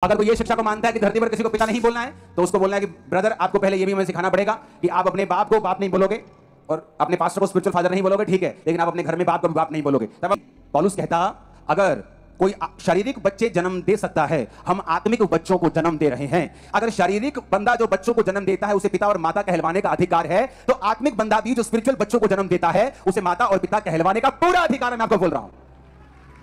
अगर कोई ये शिक्षा को मानता है कि धरती पर किसी को पिता नहीं बोलना है, तो उसको बोलना है कि ब्रदर आपको पहले ये भी हमें सिखाना पड़ेगा कि आप अपने बाप को बाप नहीं बोलोगे और अपने पास्टर को स्पिरिचुअल फादर नहीं बोलोगे, ठीक है, लेकिन आप अपने घर में बाप को बाप नहीं बोलोगे। तब पौलुस कहता, अगर कोई शारीरिक बच्चे जन्म दे सकता है, हम आत्मिक बच्चों को जन्म दे रहे हैं। अगर शारीरिक बंदा जो बच्चों को जन्म देता है उसे पिता और माता कहलवाने का अधिकार है, तो आत्मिक बंदा भी जो स्पिरिचुअल बच्चों को जन्म देता है उसे माता और पिता कहलवाने का पूरा अधिकार है। मैं आपको बोल रहा हूं,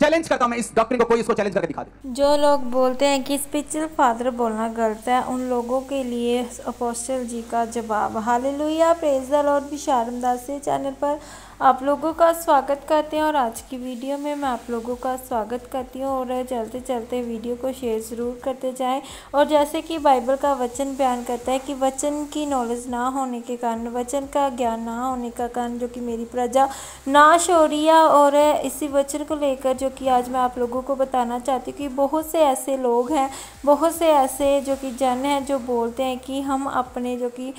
चैलेंज करता हूं मैं इस डॉक्ट्रिन को, कोई इसको चैलेंज करके दिखा दे। जो लोग बोलते हैं कि स्पिरिचुअल फादर बोलना गलत है, उन लोगों के लिए अपोस्टल जी का जवाब। Hallelujah, praise the Lord. Visharam Das channel पर आप लोगों का स्वागत करते हैं और आज की वीडियो में मैं आप लोगों का स्वागत करती हूँ। और चलते चलते वीडियो को शेयर ज़रूर करते जाएं। और जैसे कि बाइबल का वचन बयान करता है कि वचन की नॉलेज ना होने के कारण, वचन का ज्ञान ना होने का कारण जो कि मेरी प्रजा नाश हो रही है। और इसी वचन को लेकर जो कि आज मैं आप लोगों को बताना चाहती हूँ कि बहुत से ऐसे लोग हैं, बहुत से ऐसे जो कि जन हैं जो बोलते हैं कि हम अपने जो कि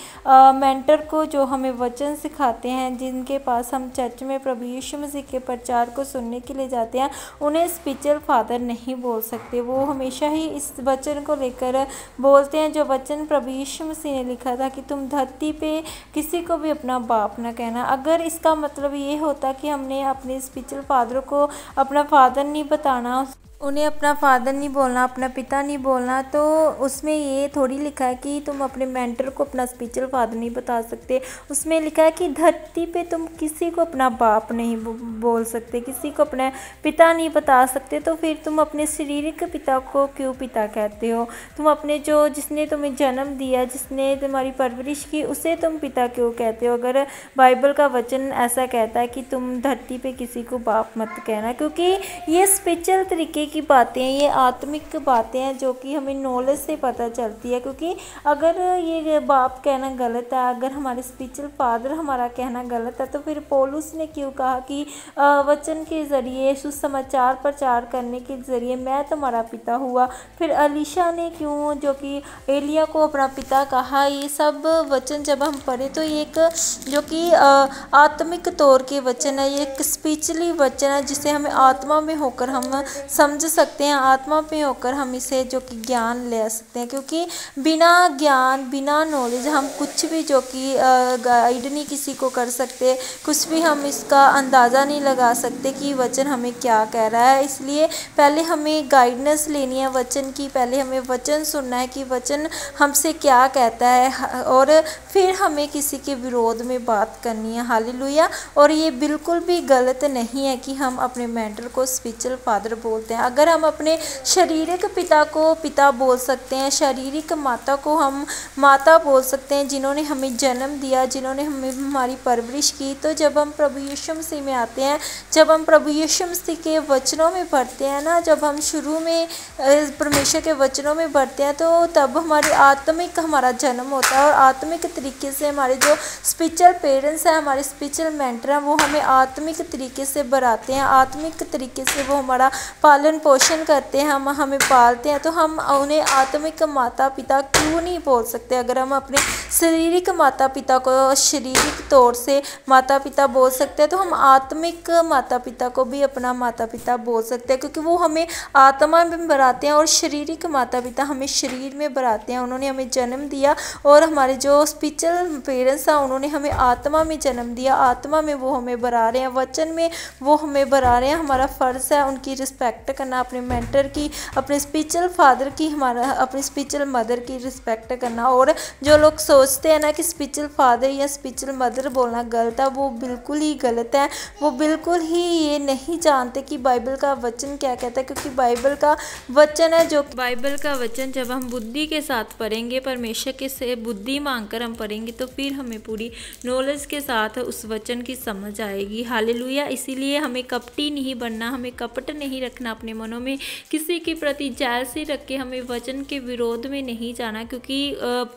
मेंटर को जो हमें वचन सिखाते हैं, जिनके पास हम चर्च में प्रभु यीशु मसीह के प्रचार को सुनने के लिए जाते हैं, उन्हें स्पिरिचुअल फादर नहीं बोल सकते। वो हमेशा ही इस वचन को लेकर बोलते हैं जो वचन प्रभु यीशु मसीह ने लिखा था कि तुम धरती पे किसी को भी अपना बाप ना कहना। अगर इसका मतलब ये होता कि हमने अपने स्पिरिचुअल फादर को अपना फादर नहीं बताना, उन्हें अपना फादर नहीं बोलना, अपना पिता नहीं बोलना, तो उसमें ये थोड़ी लिखा है कि तुम अपने मेंटर को अपना स्पिरिचुअल फादर नहीं बता सकते। उसमें लिखा है कि धरती पे तुम किसी को अपना बाप नहीं बोल सकते, किसी को अपना पिता नहीं बता सकते। तो फिर तुम अपने शारीरिक पिता को क्यों पिता कहते हो? तुम अपने जो जिसने तुम्हें जन्म दिया, जिसने तुम्हारी परवरिश की, उसे तुम पिता क्यों कहते हो? अगर बाइबल का वचन ऐसा कहता है कि तुम धरती पे किसी को बाप मत कहना, क्योंकि ये स्पिरिचुअल तरीके की बातें हैं, ये आत्मिक बातें हैं जो कि हमें नॉलेज से पता चलती है। क्योंकि अगर ये बाप कहना गलत है, अगर हमारे स्पिरिचुअल फादर हमारा कहना गलत है, तो फिर पौलुस ने क्यों कहा कि वचन के ज़रिए, सुसमाचार प्रचार करने के ज़रिए मैं तुम्हारा पिता हुआ? फिर अलीशा ने क्यों जो कि एलिया को अपना पिता कहा? ये सब वचन जब हम पढ़े तो ये एक जो कि आत्मिक तौर के वचन है, ये एक स्पिरिचुअली वचन है जिसे हमें आत्मा में होकर हम समझ सकते हैं, आत्मा पे होकर हम इसे जो कि ज्ञान ले सकते हैं। क्योंकि बिना ज्ञान, बिना नॉलेज हम कुछ भी जो कि गाइड नहीं किसी को कर सकते, कुछ भी हम इसका अंदाज़ा नहीं लगा सकते कि वचन हमें क्या कह रहा है। इसलिए पहले हमें गाइडेंस लेनी है वचन की, पहले हमें वचन सुनना है कि वचन हमसे क्या कहता है, और फिर हमें किसी के विरोध में बात करनी है। हालेलुया। और ये बिल्कुल भी गलत नहीं है कि हम अपने मेंटर को स्पिरिचुअल फादर बोलते हैं। अगर हम अपने शारीरिक पिता को पिता बोल सकते हैं, शारीरिक माता को हम माता बोल सकते हैं, जिन्होंने हमें जन्म दिया, जिन्होंने हमें हमारी परवरिश की, तो जब हम प्रभु यीशु मसीह में आते हैं, जब हम प्रभु यीशु मसीह के वचनों में बढ़ते हैं ना, जब हम शुरू में परमेश्वर के वचनों में बढ़ते हैं, तो तब हमारी आत्मिक हमारा जन्म होता है। और आत्मिक तरीके से हमारे जो स्पिरिचुअल पेरेंट्स हैं, हमारे स्पिरिचुअल मेंटर हैं, वो हमें आत्मिक तरीके से बढ़ाते हैं, आत्मिक तरीके से वो हमारा पालन पोषण करते हैं, हम हमें पालते हैं। तो हम उन्हें आत्मिक माता पिता क्यों नहीं बोल सकते? अगर हम अपने शारीरिक माता पिता को शारीरिक तौर से माता पिता बोल सकते हैं, तो हम आत्मिक माता पिता को भी अपना माता पिता बोल सकते हैं, क्योंकि वो हमें आत्मा में बढ़ाते हैं और शारीरिक माता पिता हमें शरीर में बढ़ाते हैं। उन्होंने हमें जन्म दिया, और हमारे जो स्पिरिचुअल पेरेंट्स हैं उन्होंने हमें आत्मा में जन्म दिया, आत्मा में वो हमें बढ़ा रहे हैं, वचन में वो हमें बढ़ा रहे हैं। हमारा फ़र्ज़ है उनकी रिस्पेक्ट करना, अपने मेंटर की, अपने स्पिरिचुअल फादर की, हमारा अपनी स्पिरिचुअल मदर की रिस्पेक्ट करना। और जो लोग सोचते हैं ना कि स्पिरिचुअल फादर या स्पिरिचुअल मदर बोलना गलत है, वो बिल्कुल ही गलत है। वो बिल्कुल ही ये नहीं जानते कि बाइबल का वचन क्या कहता है। क्योंकि बाइबल का वचन है जो बाइबल का वचन जब हम बुद्धि के साथ पढ़ेंगे, परमेश्वर के से बुद्धि मांगकर हम पढ़ेंगे, तो फिर हमें पूरी नॉलेज के साथ उस वचन की समझ आएगी। हालेलुया। इसीलिए हमें कपटी नहीं बनना, हमें कपट नहीं रखना अपने मनों में, किसी के प्रति जेलसी रख के हमें वचन के विरोध में नहीं जाना। क्योंकि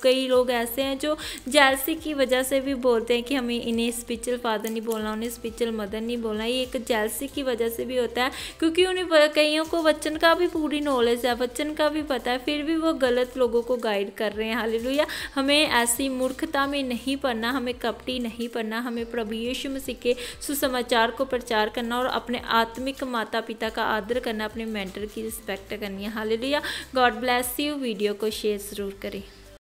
कई लोग ऐसे हैं जो जेलसी की वजह से भी बोलते हैं कि हमें इन्हें स्पिरिचुअल फादर नहीं बोलना, उन्हें स्पिरिचुअल मदर नहीं बोलना। ये एक जेलसी की वजह से भी होता है, क्योंकि उन्हें कईयों को वचन का भी पूरी नॉलेज है, वचन का भी पता है, फिर भी वो गलत लोगों को गाइड कर रहे हैं। हालेलुया। हमें ऐसी मूर्खता में नहीं पढ़ना, हमें कपटी नहीं पढ़ना, हमें प्रभु यीशु मसीह के सुसमाचार को प्रचार करना और अपने आत्मिक माता पिता का आदर करना। करना, अपने मेंटर की रिस्पेक्ट करनी है। Hallelujah. God bless you. Video को शेयर ज़रूर करें।